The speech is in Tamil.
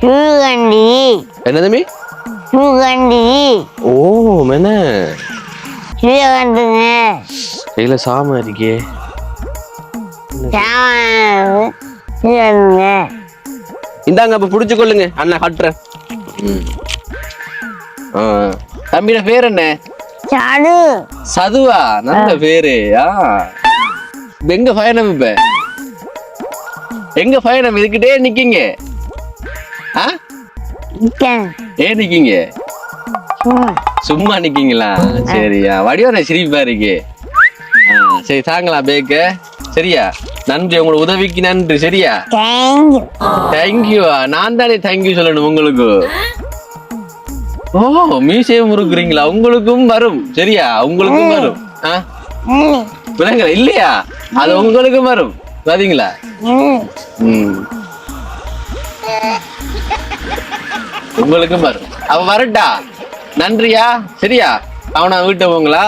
சூகண்டி என்ன தம்பி? சூகண்டி ஓ என்ன சூகண்டுங்க கையில சாம இருக்கே. சூகண்டுங்க இந்தாங்க அப்ப புடிச்சு கொள்ளுங்க, அண்ணா காட்டுறேன். தம்பியோட பேர் என்ன? சடு சதுவா? நல்ல பேரு. எங்க பயணம் இப்ப? எங்க பயணம்? இதுக்கிட்டே நிக்கீங்க? ஏன் நிக்கீங்க? சும்மா நிக்கீங்களா? சரியா, வடிவான சிரிப்பா இருக்கு. சரி தாங்களா பேக்க. சரியா, நன்றி, உங்களோட உதவிக்கு நன்றி. சரியா, தேங்க்யூ. நான் தானே தேங்க்யூ சொல்லணும் உங்களுக்கு. ஓ மியூசியம் இருக்கிறீங்களா? உங்களுக்கும் வரும். சரியா, உங்களுக்கும் வரும். விலங்குல இல்லையா? அது உங்களுக்கும் வரும். பாத்தீங்களா? உங்களுக்கும் வரும். அவ வரட்டா? நன்றியா. சரியா, அவனா வீட்டை போங்களா?